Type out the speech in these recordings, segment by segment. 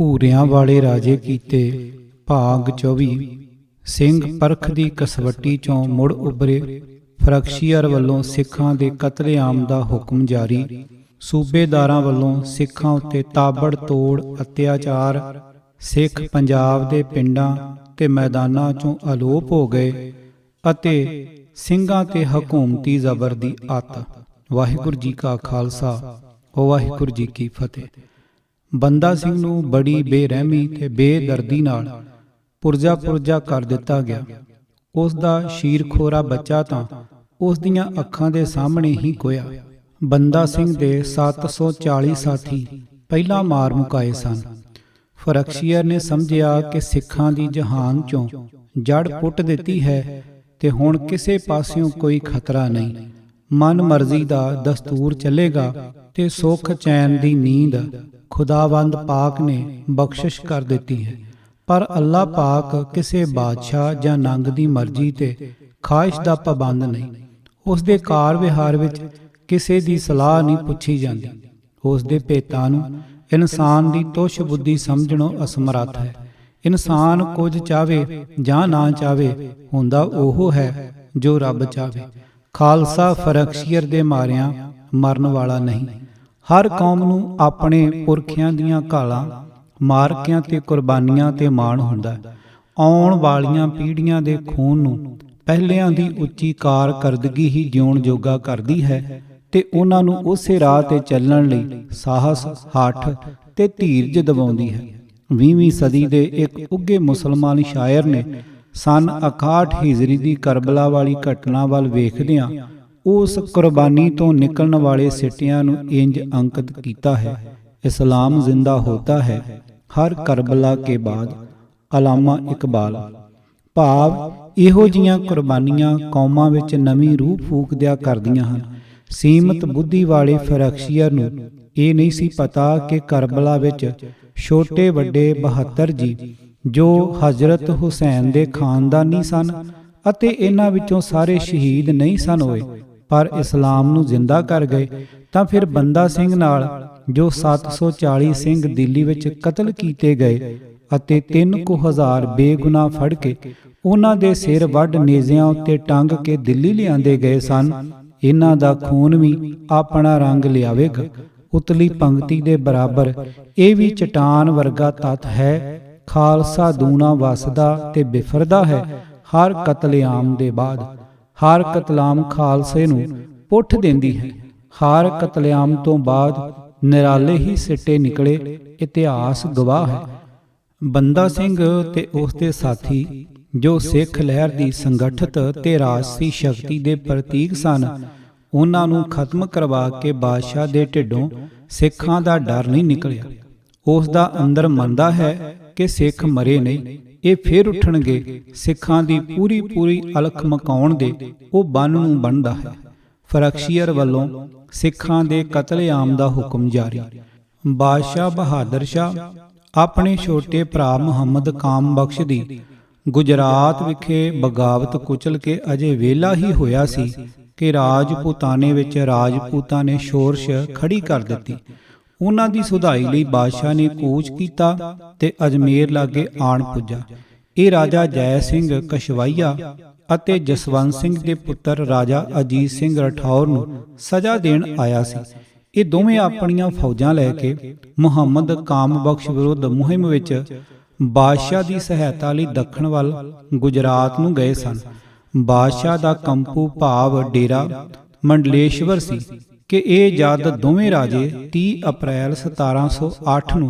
ਭੂਰਿਆਂ ਵਾਲੇ ਰਾਜੇ ਕੀਤੇ ਭਾਗ 24। ਸਿੰਘ ਪਰਖ ਦੀ ਕਸਵੱਟੀ ਚੋਂ ਮੁੜ ਉਭਰੇ। ਫਰਖਸ਼ੀਅਰ ਵੱਲੋਂ ਸਿੱਖਾਂ ਦੇ ਕਤਲੇਆਮ ਦਾ ਹੁਕਮ ਜਾਰੀ। ਸੂਬੇਦਾਰਾਂ ਵੱਲੋਂ ਸਿੱਖਾਂ ਉੱਤੇ ਤਾਬੜ ਤੋੜ ਅਤਿਆਚਾਰ। ਸਿੱਖ ਪੰਜਾਬ ਦੇ ਪਿੰਡਾਂ ਤੇ ਮੈਦਾਨਾਂ ਚੋਂ ਅਲੋਪ ਹੋ ਗਏ ਅਤੇ ਸਿੰਘਾਂ ਤੇ ਹਕੂਮਤੀ ਜ਼ਬਰ ਦੀ ਅੱਤ। ਵਾਹਿਗੁਰੂ ਜੀ ਕਾ ਖਾਲਸਾ ਵਾਹਿਗੁਰੂ ਜੀ ਕੀ ਫਤਿਹ। ਬੰਦਾ ਸਿੰਘ ਨੂੰ ਬੜੀ ਬੇਰਹਿਮੀ ਤੇ ਬੇਦਰਦੀ ਨਾਲ ਪੁਰਜਾ ਕਰ ਦਿੱਤਾ ਗਿਆ। ਉਸ ਦਾ ਸ਼ੀਰਖੋਰਾ ਬੱਚਾ ਤਾਂ ਉਸ ਦੀਆਂ ਅੱਖਾਂ ਦੇ ਸਾਹਮਣੇ ਹੀ ਗੋਇਆ। ਬੰਦਾ ਸਿੰਘ ਦੇ 740 ਸਾਥੀ ਪਹਿਲਾਂ ਮਾਰ ਮੁਕਾਏ ਸਨ। ਫਰਖਸ਼ੀਅਰ ਨੇ ਸਮਝਿਆ ਕਿ ਸਿੱਖਾਂ ਦੀ ਜਹਾਨ ਚੋਂ ਜੜ ਪੁੱਟ ਦਿੱਤੀ ਹੈ ਤੇ ਹੁਣ ਕਿਸੇ ਪਾਸਿਓਂ ਕੋਈ ਖਤਰਾ ਨਹੀਂ। ਮਨ ਮਰਜ਼ੀ ਦਾ ਦਸਤੂਰ ਚੱਲੇਗਾ ਤੇ ਸੁੱਖ ਚੈਨ ਦੀ ਨੀਂਦ ਖੁਦਾਵੰਦ ਪਾਕ ਨੇ ਬਖਸ਼ਿਸ਼ ਕਰ ਦਿੱਤੀ ਹੈ। ਪਰ ਅੱਲਾਹ ਪਾਕ ਕਿਸੇ ਬਾਦਸ਼ਾਹ ਜਾਂ ਨੰਗ ਦੀ ਮਰਜ਼ੀ ਤੇ ਖਾਹਿਸ਼ ਦਾ ਪਾਬੰਦ ਨਹੀਂ। ਉਸ ਦੇ ਕਾਰ ਵਿਹਾਰ ਵਿੱਚ ਕਿਸੇ ਦੀ ਸਲਾਹ ਨਹੀਂ ਪੁੱਛੀ ਜਾਂਦੀ। ਉਸ ਦੇ ਭੇਤਾਂ ਨੂੰ ਇਨਸਾਨ ਦੀ ਤੁੱਛ ਬੁੱਧੀ ਸਮਝਣੋਂ ਅਸਮਰੱਥ ਹੈ। ਇਨਸਾਨ ਕੁਝ ਚਾਹੇ ਜਾਂ ਨਾ ਚਾਹੇ, ਹੁੰਦਾ ਉਹ ਹੈ ਜੋ ਰੱਬ ਚਾਹੇ। ਖਾਲਸਾ ਫਰਖਸ਼ੀਅਰ ਦੇ ਮਾਰਿਆਂ ਮਰਨ ਵਾਲਾ ਨਹੀਂ। ਹਰ ਕੌਮ ਨੂੰ ਆਪਣੇ ਪੁਰਖਿਆਂ ਦੀਆਂ ਘਾਲਾਂ, ਮਾਰਕਿਆਂ ਤੇ ਕੁਰਬਾਨੀਆਂ ਤੇ ਮਾਣ ਹੁੰਦਾ। ਆਉਣ ਵਾਲੀਆਂ ਪੀੜ੍ਹੀਆਂ ਦੇ ਖੂਨ ਨੂੰ ਪਹਿਲਿਆਂ ਦੀ ਉੱਚੀ ਕਾਰਕਰਦਗੀ ਹੀ ਜਿਉਣ ਜੋਗਾ ਕਰਦੀ ਹੈ ਤੇ ਉਹਨਾਂ ਨੂੰ ਉਸੇ ਰਾਹ ਤੇ ਚੱਲਣ ਲਈ ਸਾਹਸ, ਹੱਠ ਤੇ ਧੀਰਜ ਦਿਵਾਉਂਦੀ ਹੈ। 20ਵੀਂ ਸਦੀ ਦੇ ਇੱਕ ਉੱਘੇ ਮੁਸਲਮਾਨ ਸ਼ਾਇਰ ਨੇ ਸਨ 61 ਹਿਜਰੀ ਦੀ ਕਰਬਲਾ ਵਾਲੀ ਘਟਨਾ ਵੱਲ ਵੇਖਦਿਆਂ ਉਸ ਕੁਰਬਾਨੀ ਤੋਂ ਨਿਕਲਣ ਵਾਲੇ ਸਿੱਟਿਆਂ ਨੂੰ ਇੰਜ ਅੰਕਿਤ ਕੀਤਾ ਹੈ। ਇਸਲਾਮ ਜ਼ਿੰਦਾ ਹੋਤਾ ਹੈ ਹਰ ਕਰਬਲਾ ਕੇ ਬਾਅਦ। ਅਲਾਮਾ ਇਕਬਾਲ। ਭਾਵ ਇਹੋ ਜੀਆਂ ਕੁਰਬਾਨੀਆਂ ਕੌਮਾਂ ਵਿੱਚ ਨਵੀਂ ਰੂਹ ਫੂਕ ਦਿਆ ਕਰਦੀਆਂ ਹਨ। ਸੀਮਤ ਬੁੱਧੀ ਵਾਲੇ ਫਰਖਸ਼ੀਅਰ ਨੂੰ ਇਹ ਨਹੀਂ ਸੀ ਪਤਾ ਕਿ ਕਰਬਲਾ ਵਿੱਚ ਛੋਟੇ ਵੱਡੇ 72 ਜੀ ਜੋ ਹਜ਼ਰਤ ਹੁਸੈਨ ਦੇ ਖਾਨਦਾਨੀ ਸਨ ਅਤੇ ਇਹਨਾਂ ਵਿੱਚੋਂ ਸਾਰੇ ਸ਼ਹੀਦ ਨਹੀਂ ਸਨ ਹੋਏ ਪਰ ਇਸਲਾਮ ਨੂੰ ਜ਼ਿੰਦਾ ਕਰ ਗਏ, ਤਾਂ ਫਿਰ ਬੰਦਾ ਸਿੰਘ ਨਾਲ ਜੋ 740 ਸਿੰਘ ਦਿੱਲੀ ਵਿੱਚ ਕਤਲ ਕੀਤੇ ਗਏ ਅਤੇ 3000 ਬੇਗੁਨਾਹ ਫੜ ਕੇ ਉਹਨਾਂ ਦੇ ਸਿਰ ਵੱਢ ਨੇਜ਼ਿਆਂ ਉੱਤੇ ਟੰਗ ਕੇ ਦਿੱਲੀ ਲਿਆਂਦੇ ਗਏ ਸਨ, ਇਹਨਾਂ ਦਾ ਖੂਨ ਵੀ ਆਪਣਾ ਰੰਗ ਲਿਆਵੇਗਾ। ਉਤਲੀ ਪੰਕਤੀ ਦੇ ਬਰਾਬਰ ਇਹ ਵੀ ਚਟਾਨ ਵਰਗਾ ਤੱਤ ਹੈ। ਖਾਲਸਾ ਦੂਣਾ ਵਸਦਾ ਤੇ ਬਿਫਰਦਾ ਹੈ ਹਰ ਕਤਲੇਆਮ ਦੇ ਬਾਅਦ। ਹਰ ਕਤਲਾਮ ਖਾਲਸੇ ਨੂੰ ਪੁੱਠ ਦਿੰਦੀ ਹੈ। ਹਰ ਕਤਲੇਆਮ ਤੋਂ ਬਾਅਦ ਨਿਰਾਲੇ ਹੀ ਸਿੱਟੇ ਨਿਕਲੇ, ਇਤਿਹਾਸ ਗਵਾਹ ਹੈ। ਬੰਦਾ ਸਿੰਘ ਤੇ ਉਸ ਦੇ ਸਾਥੀ ਜੋ ਸਿੱਖ ਲਹਿਰ ਦੀ ਸੰਗਠਿਤ ਤੇ ਰਾਜਸੀ ਸ਼ਕਤੀ ਦੇ ਪ੍ਰਤੀਕ ਸਨ, ਉਹਨਾਂ ਨੂੰ ਖਤਮ ਕਰਵਾ ਕੇ ਬਾਦਸ਼ਾਹ ਦੇ ਢਿੱਡੋਂ ਸਿੱਖਾਂ ਦਾ ਡਰ ਨਹੀਂ ਨਿਕਲਿਆ। ਉਸ ਦਾ ਅੰਦਰ ਮੰਨਦਾ ਹੈ ਕਿ ਸਿੱਖ ਮਰੇ ਨਹੀਂ, ਇਹ ਫੇਰ ਉੱਠਣਗੇ। ਸਿੱਖਾਂ ਦੀ ਪੂਰੀ ਅਲਖ ਮਕਾਉਣ ਦੇ ਉਹ ਬੰਨ ਨੂੰ ਬਣਦਾ ਹੈ। ਫਰਖਸ਼ੀਅਰ ਵੱਲੋਂ ਸਿੱਖਾਂ ਦੇ ਕਤਲੇਆਮ ਦਾ ਹੁਕਮ ਜਾਰੀ। ਬਾਦਸ਼ਾਹ ਬਹਾਦਰ ਸ਼ਾਹ ਆਪਣੇ ਛੋਟੇ ਭਰਾ ਮੁਹੰਮਦ ਕਾਮ ਬਖਸ਼ ਦੀ ਗੁਜਰਾਤ ਵਿਖੇ ਬਗਾਵਤ ਕੁਚਲ ਕੇ ਅਜੇ ਵਿਹਲਾ ਹੀ ਹੋਇਆ ਸੀ ਕਿ ਰਾਜਪੂਤਾਨੇ ਵਿੱਚ ਰਾਜਪੂਤਾਂ ਨੇ ਸ਼ੋਰਸ਼ ਖੜੀ ਕਰ ਦਿੱਤੀ। ਉਹਨਾਂ ਦੀ ਸੁਧਾਈ ਲਈ ਬਾਦਸ਼ਾਹ ਨੇ ਕੂਚ ਕੀਤਾ ਤੇ ਅਜਮੇਰ ਲਾਗੇ ਆਣ ਪੁੱਜਾ। ਇਹ ਰਾਜਾ ਜੈ ਸਿੰਘ ਕਸ਼ਵਾਈਆ ਅਤੇ ਜਸਵੰਤ ਸਿੰਘ ਦੇ ਪੁੱਤਰ ਰਾਜਾ ਅਜੀਤ ਸਿੰਘ ਰਠੌਰ ਨੂੰ ਸਜ਼ਾ ਦੇਣ ਆਇਆ ਸੀ। ਇਹ ਦੋਵੇਂ ਆਪਣੀਆਂ ਫੌਜਾਂ ਲੈ ਕੇ ਮੁਹੰਮਦ ਕਾਮ ਬਖਸ਼ ਵਿਰੁੱਧ ਮੁਹਿੰਮ ਵਿੱਚ ਬਾਦਸ਼ਾਹ ਦੀ ਸਹਾਇਤਾ ਲਈ ਦੱਖਣ ਵੱਲ ਗੁਜਰਾਤ ਨੂੰ ਗਏ ਸਨ। ਬਾਦਸ਼ਾਹ ਦਾ ਕੰਪੂ ਭਾਵ ਡੇਰਾ ਮੰਡਲੇਸ਼ਵਰ ਸੀ ਕਿ ਇਹ ਜਦ ਦੋਵੇਂ ਰਾਜੇ 30 ਅਪ੍ਰੈਲ 1708 ਨੂੰ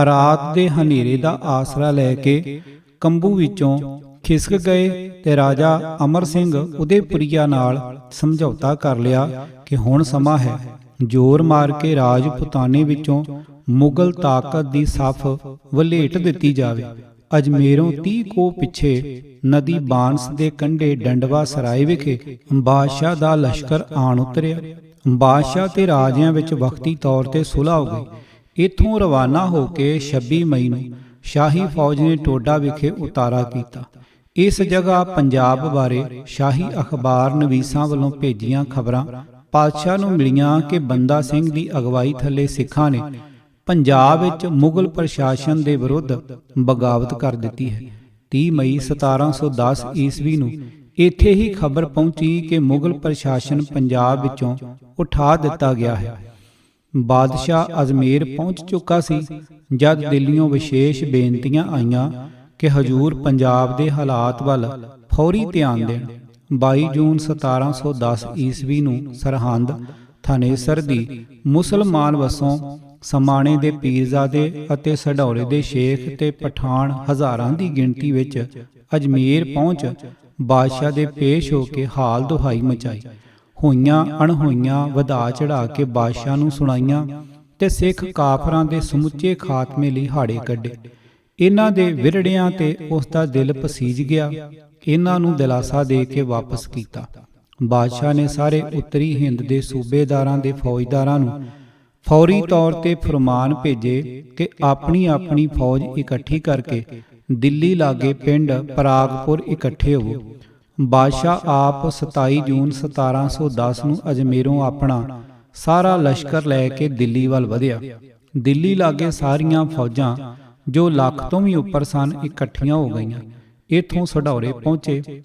ਰਾਤ ਦੇ ਹਨੇਰੇ ਦਾ ਆਸਰਾ ਲੈ ਕੇ ਕੰਬੂ ਵਿੱਚੋਂ ਖਿਸਕ ਗਏ ਤੇ ਰਾਜਾ ਅਮਰ ਸਿੰਘ ਉਦੈਪੁਰੀਆ ਨਾਲ ਸਮਝੌਤਾ ਕਰ ਲਿਆ ਕਿ ਹੁਣ ਸਮਾਂ ਹੈ ਜ਼ੋਰ ਮਾਰ ਕੇ ਰਾਜਪੂਤਾਨੇ ਵਿੱਚੋਂ ਮੁਗਲ ਤਾਕਤ ਦੀ ਸਫ ਵਲੇਟ ਦਿੱਤੀ ਜਾਵੇ। ਅਜਮੇਰੋਂ 30 ਕੋਹ ਪਿੱਛੇ ਨਦੀ ਬਾਂਸ ਦੇ ਕੰਢੇ ਡੰਡਵਾ ਸਰਾਏ ਵਿਖੇ ਬਾਦਸ਼ਾਹ ਦਾ ਲਸ਼ਕਰ ਆਣ ਉਤਰਿਆ। ਬਾਦਸ਼ਾਹ ਤੇ ਰਾਜਿਆਂ ਵਿੱਚ ਵਕਤੀ ਤੌਰ ਤੇ ਸੁਲ੍ਹਾ ਹੋ ਗਈ। ਇੱਥੋਂ ਰਵਾਨਾ ਹੋ ਕੇ 26 ਮਈ ਨੂੰ ਸ਼ਾਹੀ ਫੌਜ ਨੇ ਟੋਡਾ ਵਿਖੇ ਉਤਾਰਾ ਕੀਤਾ। ਇਸ ਜਗ੍ਹਾ ਪੰਜਾਬ ਬਾਰੇ ਸ਼ਾਹੀ ਅਖਬਾਰ ਨਵੀਸਾਂ ਵੱਲੋਂ ਭੇਜੀਆਂ ਖਬਰਾਂ ਪਾਤਸ਼ਾਹ ਨੂੰ ਮਿਲੀਆਂ ਕਿ ਬੰਦਾ ਸਿੰਘ ਦੀ ਅਗਵਾਈ ਥੱਲੇ ਸਿੱਖਾਂ ਨੇ ਪੰਜਾਬ ਵਿੱਚ ਮੁਗਲ ਪ੍ਰਸ਼ਾਸਨ ਦੇ ਵਿਰੁੱਧ ਬਗਾਵਤ ਕਰ ਦਿੱਤੀ ਹੈ। 30 ਮਈ 1710 ਈਸਵੀ ਨੂੰ ਇੱਥੇ ਹੀ ਖਬਰ ਪਹੁੰਚੀ ਕਿ ਮੁਗਲ ਪ੍ਰਸ਼ਾਸਨ ਪੰਜਾਬ ਵਿੱਚੋਂ ਉਠਾ ਦਿੱਤਾ ਗਿਆ ਹੈ। ਬਾਦਸ਼ਾਹ ਅਜਮੇਰ ਪਹੁੰਚ ਚੁੱਕਾ ਸੀ ਜਦ ਦਿੱਲੀੋਂ ਵਿਸ਼ੇਸ਼ ਬੇਨਤੀਆਂ ਆਈਆਂ ਕਿ ਹਜ਼ੂਰ ਪੰਜਾਬ ਦੇ ਹਾਲਾਤ ਵੱਲ ਫੌਰੀ ਧਿਆਨ ਦੇਣ। 22 ਜੂਨ 1710 ਈਸਵੀ ਨੂੰ ਸਰਹੰਦ ਥਾਨੇਸਰ ਦੀ ਮੁਸਲਮਾਨ ਵਸੋਂ ਸਮਾਣੇ ਦੇ ਪੀਰਜ਼ਾਦੇ ਅਤੇ ਸਢੌਲੇ ਦੇ ਸ਼ੇਖ ਤੇ ਪਠਾਨ ਹਜ਼ਾਰਾਂ ਦੀ ਗਿਣਤੀ ਵਿੱਚ ਅਜਮੇਰ ਪਹੁੰਚ ਬਾਦਸ਼ਾਹ ਦੇ ਪੇਸ਼ ਹੋ ਕੇ ਹਾਲ ਦੁਹਾਈ ਮਚਾਈ। ਹੋਈਆਂ ਅਣਹੋਈਆਂ ਵਧਾ ਚੜਾ ਕੇ ਬਾਦਸ਼ਾਹ ਨੂੰ ਸੁਣਾਈਆਂ ਤੇ ਸਿੱਖ ਕਾਫਰਾਂ ਦੇ ਸਮੁੱਚੇ ਖਾਤਮੇ ਲਈ ਹਾੜੇ ਕੱਢੇ। ਇਹਨਾਂ ਦੇ ਵਿਰੜਿਆਂ ਤੇ ਉਸ ਦਾ ਦਿਲ ਪਸੀਜ ਗਿਆ। ਇਹਨਾਂ ਨੂੰ ਦਿਲਾਸਾ ਦੇ ਕੇ ਵਾਪਸ ਕੀਤਾ। ਬਾਦਸ਼ਾਹ ਨੇ ਸਾਰੇ ਉੱਤਰੀ ਹਿੰਦ ਦੇ ਸੂਬੇਦਾਰਾਂ ਦੇ ਫੌਜਦਾਰਾਂ ਨੂੰ ਫੌਰੀ ਤੌਰ ਤੇ ਫਰਮਾਨ ਭੇਜੇ ਕਿ ਆਪਣੀ ਆਪਣੀ ਫੌਜ ਇਕੱਠੀ ਕਰਕੇ ਦਿੱਲੀ ਲਾਗੇ ਪਿੰਡ ਪਰਾਗਪੁਰ ਇਕੱਠੇ ਹੋਵੋ। ਬਾਦਸ਼ਾਹ ਆਪ 27 ਜੂਨ 1710 ਨੂੰ ਅਜਮੇਰੋਂ ਆਪਣਾ ਸਾਰਾ ਲਸ਼ਕਰ ਲੈ ਕੇ ਦਿੱਲੀ ਵੱਲ ਵਧਿਆ। ਦਿੱਲੀ ਲਾਗੇ ਸਾਰੀਆਂ ਫੌਜਾਂ ਜੋ ਲੱਖ ਤੋਂ ਵੀ ਉੱਪਰ ਸਨ ਇਕੱਠੀਆਂ ਹੋ ਗਈਆਂ। ਇੱਥੋਂ ਸਢੌਰੇ ਪਹੁੰਚੇ।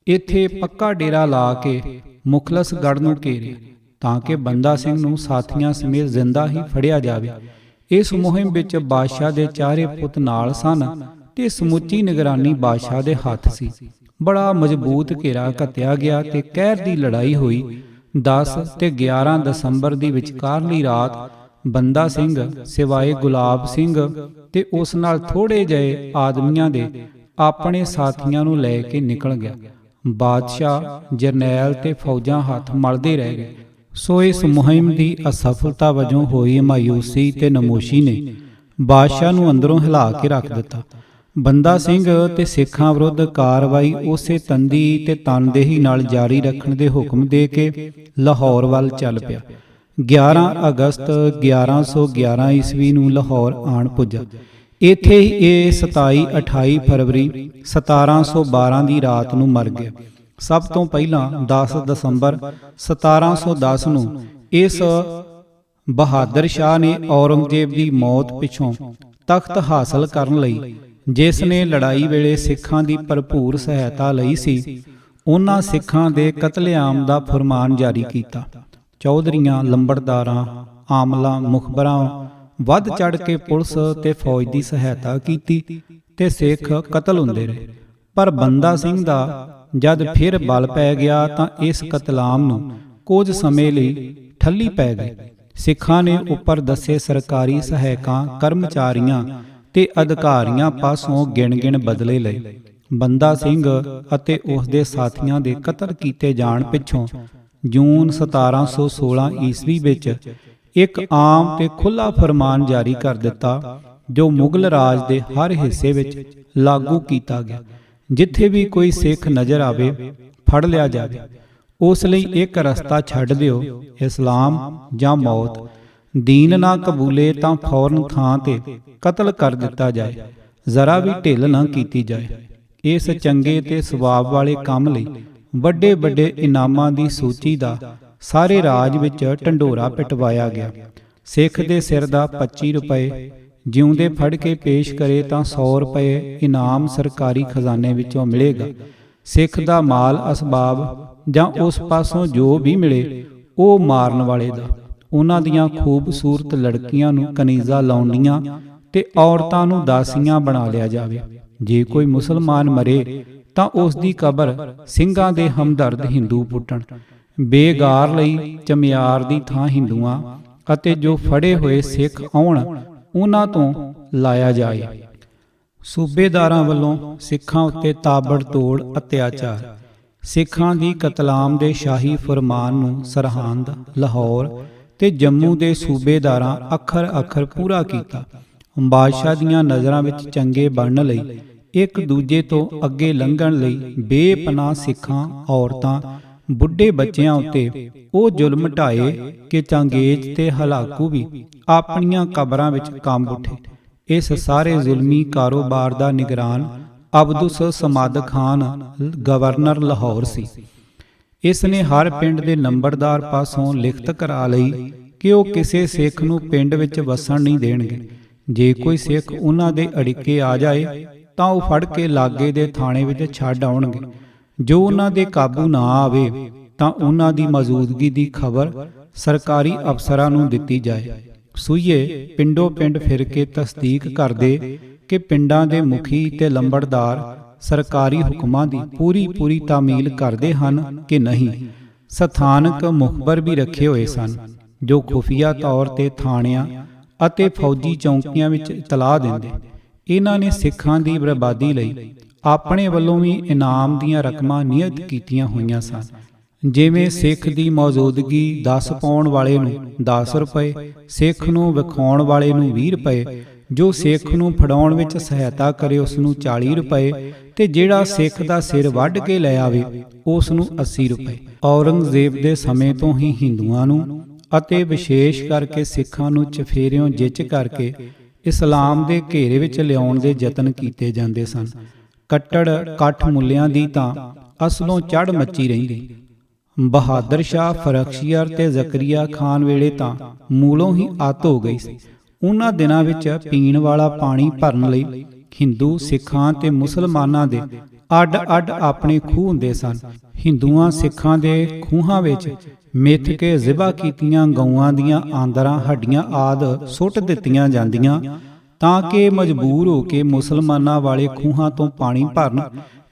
ਇੱਥੇ ਪੱਕਾ ਡੇਰਾ ਲਾ ਕੇ ਮੁਖਲਸਗੜ੍ਹ ਨੂੰ ਘੇਰਿਆ ਤਾਂ ਕਿ ਬੰਦਾ ਸਿੰਘ ਨੂੰ ਸਾਥੀਆਂ ਸਮੇਤ ਜ਼ਿੰਦਾ ਹੀ ਫੜਿਆ ਜਾਵੇ। ਇਸ ਮੁਹਿੰਮ ਵਿੱਚ ਬਾਦਸ਼ਾਹ ਦੇ ਚਾਰੇ ਪੁੱਤ ਨਾਲ ਸਨ ਤੇ ਸਮੁੱਚੀ ਨਿਗਰਾਨੀ ਬਾਦਸ਼ਾਹ ਦੇ ਹੱਥ ਸੀ। ਬੜਾ ਮਜ਼ਬੂਤ ਘੇਰਾ ਘੱਤਿਆ ਗਿਆ ਤੇ ਕਹਿਰ ਦੀ ਲੜਾਈ ਹੋਈ। 10 ਤੇ 11 ਦਸੰਬਰ ਦੀ ਵਿਚਕਾਰਲੀ ਰਾਤ ਬੰਦਾ ਸਿੰਘ ਸਿਵਾਏ ਗੁਲਾਬ ਸਿੰਘ ਤੇ ਉਸ ਨਾਲ ਥੋੜੇ ਜਿਹੇ ਆਦਮੀਆਂ ਦੇ ਆਪਣੇ ਸਾਥੀਆਂ ਨੂੰ ਲੈ ਕੇ ਨਿਕਲ ਗਿਆ। ਬਾਦਸ਼ਾਹ ਜਰਨੈਲ ਤੇ ਫੌਜਾਂ ਹੱਥ ਮਲਦੇ ਰਹਿ ਗਏ। ਸੋ ਇਸ ਮੁਹਿੰਮ ਦੀ ਅਸਫਲਤਾ ਵਜੋਂ ਹੋਈ ਮਾਯੂਸੀ ਤੇ ਨਮੋਸ਼ੀ ਨੇ ਬਾਦਸ਼ਾਹ ਨੂੰ ਅੰਦਰੋਂ ਹਿਲਾ ਕੇ ਰੱਖ ਦਿੱਤਾ। ਬੰਦਾ ਸਿੰਘ ਤੇ ਸਿੱਖਾਂ ਵਿਰੁੱਧ ਕਾਰਵਾਈ ਉਸੇ ਤੰਦੀ ਤੇ ਤਨਦੇਹੀ ਨਾਲ ਜਾਰੀ ਰੱਖਣ ਦੇ ਹੁਕਮ ਦੇ ਕੇ ਲਾਹੌਰ ਵੱਲ ਚੱਲ ਪਿਆ। 11 ਅਗਸਤ 1111 ਈਸਵੀ ਨੂੰ ਲਾਹੌਰ ਆਣ ਪੁੱਜਾ। ਇੱਥੇ ਹੀ ਇਹ 27-28 ਫਰਵਰੀ 1712 ਦੀ ਰਾਤ ਨੂੰ ਮਰ ਗਿਆ। ਸਭ ਤੋਂ ਪਹਿਲਾਂ 10 ਦਸੰਬਰ 1710 ਨੂੰ ਇਸ ਬਹਾਦਰ ਸ਼ਾਹ ਨੇ ਔਰੰਗਜ਼ੇਬ ਦੀ ਮੌਤ ਪਿੱਛੋਂ ਤਖਤ ਹਾਸਲ ਕਰਨ ਲਈ, ਜਿਸ ਨੇ ਲੜਾਈ ਵੇਲੇ ਸਿੱਖਾਂ ਦੀ ਭਰਪੂਰ ਸਹਾਇਤਾ ਲਈ ਸੀ, ਉਹਨਾਂ ਸਿੱਖਾਂ ਦੇ ਕਤਲੇਆਮ ਦਾ ਫਰਮਾਨ ਜਾਰੀ ਕੀਤਾ। ਚੌਧਰੀਆਂ, ਲੰਬੜਦਾਰਾਂ, ਆਮਲਾ, ਮੁਖਬਰਾਂ ਵੱਧ ਚੜ ਕੇ ਪੁਲਿਸ ਤੇ ਫੌਜ ਦੀ ਸਹਾਇਤਾ ਕੀਤੀ ਤੇ ਸਿੱਖ ਕਤਲ ਹੁੰਦੇ ਰਹੇ। ਪਰ ਬੰਦਾ ਸਿੰਘ ਦਾ ਜਦ ਫਿਰ ਬਲ ਪੈ ਗਿਆ ਤਾਂ ਇਸ ਕਤਲਾਮ ਨੂੰ ਕੁਝ ਸਮੇਂ ਲਈ ਠੱਲੀ ਪੈ ਗਈ। ਸਿੱਖਾਂ ਨੇ ਉੱਪਰ ਦੱਸੇ ਸਰਕਾਰੀ ਸਹਾਇਕਾਂ, ਕਰਮਚਾਰੀਆਂ ਤੇ ਅਧਿਕਾਰੀਆਂ ਪਾਸੋਂ ਗਿਣ-ਗਿਣ ਬਦਲੇ ਲਏ। ਬੰਦਾ ਸਿੰਘ ਅਤੇ ਉਸ ਦੇ ਸਾਥੀਆਂ ਦੇ ਕਤਲ ਕੀਤੇ ਜਾਣ ਪਿੱਛੋਂ ਜੂਨ 1716 ਈਸਵੀ ਵਿੱਚ ਇੱਕ ਆਮ ਤੇ ਖੁੱਲ੍ਹਾ ਫਰਮਾਨ ਜਾਰੀ ਕਰ ਦਿੱਤਾ, ਜੋ ਮੁਗਲ ਰਾਜ ਦੇ ਹਰ ਹਿੱਸੇ ਵਿੱਚ ਲਾਗੂ ਕੀਤਾ ਗਿਆ। ਜਿੱਥੇ ਵੀ ਕੋਈ ਸਿੱਖ ਨਜ਼ਰ ਆਵੇ, ਫੜ ਲਿਆ ਜਾਵੇ। ਉਸ ਲਈ ਇੱਕ ਰਸਤਾ ਛੱਡ ਦਿਓ, ਇਸਲਾਮ ਜਾਂ ਮੌਤ। ਦੀਨ ਨਾ ਕਬੂਲੇ ਤਾਂ ਫੌਰਨ ਥਾਂ ਤੇ ਕਤਲ ਕਰ ਦਿੱਤਾ ਜਾਏ, ਜ਼ਰਾ ਵੀ ਢਿੱਲ ਨਾ ਕੀਤੀ ਜਾਏ। ਇਸ ਚੰਗੇ ਤੇ ਸਵਾਬ ਵਾਲੇ ਕੰਮ ਲਈ ਵੱਡੇ ਵੱਡੇ ਇਨਾਮਾਂ ਦੀ ਸੂਚੀ ਦਾ ਸਾਰੇ ਰਾਜ ਵਿੱਚ ਢੰਡੋਰਾ ਪਿਟਵਾਇਆ ਗਿਆ। ਸਿੱਖ ਦੇ ਸਿਰ ਦਾ 25 ਰੁਪਏ, ਜਿਉਂਦੇ ਫੜ ਕੇ ਪੇਸ਼ ਕਰੇ ਤਾਂ 100 ਰੁਪਏ ਇਨਾਮ ਸਰਕਾਰੀ ਖਜ਼ਾਨੇ ਵਿੱਚੋਂ ਮਿਲੇਗਾ। ਸਿੱਖ ਦਾ ਮਾਲ ਅਸਬਾਬ ਜਾਂ ਉਸ ਪਾਸੋਂ ਜੋ ਵੀ ਮਿਲੇ ਉਹ ਮਾਰਨ ਵਾਲੇ ਦਾ। ਉਹਨਾਂ ਦੀਆਂ ਖੂਬਸੂਰਤ ਲੜਕੀਆਂ ਨੂੰ ਕਨੀਜ਼ਾ ਲਾਉਣੀਆਂ ਤੇ ਔਰਤਾਂ ਨੂੰ ਦਾਸੀਆਂ ਬਣਾ ਲਿਆ ਜਾਵੇ। ਜੇ ਕੋਈ ਮੁਸਲਮਾਨ ਮਰੇ ਤਾਂ ਉਸ ਦੀ ਕਬਰ ਸਿੰਘਾਂ ਦੇ ਹਮਦਰਦ ਹਿੰਦੂ ਪੁੱਟਣ। ਬੇਗਾਰ ਲਈ ਚਮਿਆਰ ਦੀ ਥਾਂ ਹਿੰਦੂਆਂ ਅਤੇ ਜੋ ਫੜੇ ਹੋਏ ਸਿੱਖ ਆਉਣ ਉਹਨਾਂ ਤੋਂ ਲਾਇਆ ਜਾਏ। ਸੂਬੇਦਾਰਾਂ ਵੱਲੋਂ ਸਿੱਖਾਂ ਉੱਤੇ ਤਾਬੜਤੋੜ ਅਤਿਆਚਾਰ। ਸਿੱਖਾਂ ਦੀ ਕਤਲਾਮ ਦੇ ਸ਼ਾਹੀ ਫਰਮਾਨ ਨੂੰ ਸਰਹੰਦ, ਲਾਹੌਰ ਤੇ ਜੰਮੂ ਦੇ ਸੂਬੇਦਾਰਾਂ ਅੱਖਰ ਅੱਖਰ ਪੂਰਾ ਕੀਤਾ। ਬਾਦਸ਼ਾਹ ਦੀਆਂ ਨਜ਼ਰਾਂ ਵਿੱਚ ਚੰਗੇ ਬਣਨ ਲਈ, ਇੱਕ ਦੂਜੇ ਤੋਂ ਅੱਗੇ ਲੰਘਣ ਲਈ ਬੇਪਨਾਹ ਸਿੱਖਾਂ, ਔਰਤਾਂ, ਬੁੱਢੇ ਬੱਚਿਆਂ ਉੱਤੇ ਉਹ ਜ਼ੁਲਮ ਢਾਏ ਕਿ ਚੰਗੇਜ਼ ਤੇ ਹਲਾਕੂ ਵੀ ਆਪਣੀਆਂ ਕਬਰਾਂ ਵਿੱਚ ਕੰਬ ਉੱਠੇ। ਇਸ ਸਾਰੇ ਜ਼ੁਲਮੀ ਕਾਰੋਬਾਰ ਦਾ ਨਿਗਰਾਨ ਅਬਦੁਸ ਸਮਾਦ ਖਾਨ ਗਵਰਨਰ ਲਾਹੌਰ ਸੀ। ਇਸ ਨੇ ਹਰ ਪਿੰਡ ਦੇ ਨੰਬਰਦਾਰ ਪਾਸੋਂ ਲਿਖਤ ਕਰਾ ਲਈ ਕਿ ਉਹ ਕਿਸੇ ਸਿੱਖ ਨੂੰ ਪਿੰਡ ਵਿੱਚ ਵਸਣ ਨਹੀਂ ਦੇਣਗੇ। ਜੇ ਕੋਈ ਸਿੱਖ ਉਹਨਾਂ ਦੇ ਅੜਿੱਕੇ ਆ ਜਾਏ ਤਾਂ ਉਹ ਫੜ ਕੇ ਲਾਗੇ ਦੇ ਥਾਣੇ ਵਿੱਚ ਛੱਡ ਆਉਣਗੇ। ਜੋ ਉਹਨਾਂ ਦੇ ਕਾਬੂ ਨਾ ਆਵੇ ਤਾਂ ਉਹਨਾਂ ਦੀ ਮੌਜੂਦਗੀ ਦੀ ਖਬਰ ਸਰਕਾਰੀ ਅਫਸਰਾਂ ਨੂੰ ਦਿੱਤੀ ਜਾਏ। ਸੂਈਏ ਪਿੰਡੋਂ ਪਿੰਡ ਫਿਰ ਕੇ ਤਸਦੀਕ ਕਰਦੇ ਕਿ ਪਿੰਡਾਂ ਦੇ ਮੁਖੀ ਤੇ ਲੰਬੜਦਾਰ ਸਰਕਾਰੀ ਹੁਕਮਾਂ ਦੀ ਪੂਰੀ ਤਾਮੀਲ ਕਰਦੇ ਹਨ ਕਿ ਨਹੀਂ। ਸਥਾਨਕ ਮੁਖਬਰ ਵੀ ਰੱਖੇ ਹੋਏ ਸਨ ਜੋ ਖੁਫੀਆ ਤੌਰ ਤੇ ਥਾਣਿਆਂ ਅਤੇ ਫੌਜੀ ਚੌਂਕੀਆਂ ਵਿੱਚ ਇਤਲਾਹ ਦਿੰਦੇ। ਇਹਨਾਂ ਨੇ ਸਿੱਖਾਂ ਦੀ ਬਰਬਾਦੀ ਲਈ ਆਪਣੇ ਵੱਲੋਂ ਵੀ ਇਨਾਮ ਦੀਆਂ ਰਕਮਾਂ ਨਿਯਤ ਕੀਤੀਆਂ ਹੋਈਆਂ ਸਨ। ਜਿਵੇਂ ਸਿੱਖ ਦੀ ਮੌਜੂਦਗੀ 10 ਪਾਉਣ ਵਾਲੇ ਨੂੰ 10 ਰੁਪਏ, ਸਿੱਖ ਨੂੰ ਵਿਖਾਉਣ ਵਾਲੇ ਨੂੰ 20 ਰੁਪਏ, ਜੋ ਸਿੱਖ ਨੂੰ ਫੜਾਉਣ ਵਿੱਚ ਸਹਾਇਤਾ ਕਰੇ ਉਸ ਨੂੰ 40 ਰੁਪਏ ਤੇ ਜਿਹੜਾ ਸਿੱਖ ਦਾ ਸਿਰ ਵੱਢ ਕੇ ਲੈ ਆਵੇ ਉਸ ਨੂੰ 80 ਰੁਪਏ। ਔਰੰਗਜ਼ੇਬ ਦੇ ਸਮੇਂ ਤੋਂ ਹੀ ਹਿੰਦੂਆਂ ਨੂੰ ਅਤੇ ਵਿਸ਼ੇਸ਼ ਕਰਕੇ ਸਿੱਖਾਂ ਨੂੰ ਚਫੇਰਿਓਂ ਜਿੱਚ ਕਰਕੇ ਇਸਲਾਮ ਦੇ ਘੇਰੇ ਵਿੱਚ ਲਿਆਉਣ ਦੇ ਯਤਨ ਕੀਤੇ ਜਾਂਦੇ ਸਨ। ਕੱਟੜ ਕੱਠ ਮੁੱਲਿਆਂ ਦੀ ਤਾਂ ਅਸਲੋਂ ਚੜ੍ਹ ਮੱਚੀ ਰਹਿੰਦੀ। ਬਹਾਦਰ ਸ਼ਾਹ ਫਰਖਸ਼ੀਅਰ ਤੇ ਜ਼ਕਰੀਆ ਖਾਨ ਵੇਲੇ ਤਾਂ ਮੂਲੋਂ ਹੀ ਅੱਤ ਹੋ ਗਈ ਸੀ। ਉਹਨਾਂ ਦਿਨਾਂ ਵਿੱਚ ਪੀਣ ਵਾਲਾ ਪਾਣੀ ਭਰਨ ਲਈ ਹਿੰਦੂ ਸਿੱਖਾਂ ਤੇ ਮੁਸਲਮਾਨਾਂ ਦੇ ਅੱਡ-ਅੱਡ ਆਪਣੇ ਖੂਹ ਹੁੰਦੇ ਸਨ। ਹਿੰਦੂਆਂ ਸਿੱਖਾਂ ਦੇ ਖੂਹਾਂ ਵਿੱਚ ਮਿੱਥ ਕੇ ਜ਼ਿਬਾ ਕੀਤੀਆਂ ਗਊਆਂ ਦੀਆਂ ਆਂਦਰਾਂ ਹੱਡੀਆਂ ਆਦਿ ਸੁੱਟ ਦਿੱਤੀਆਂ ਜਾਂਦੀਆਂ ਤਾਂ ਕਿ ਮਜਬੂਰ ਹੋ ਕੇ ਮੁਸਲਮਾਨਾਂ ਵਾਲੇ ਖੂਹਾਂ ਤੋਂ ਪਾਣੀ ਭਰਨ,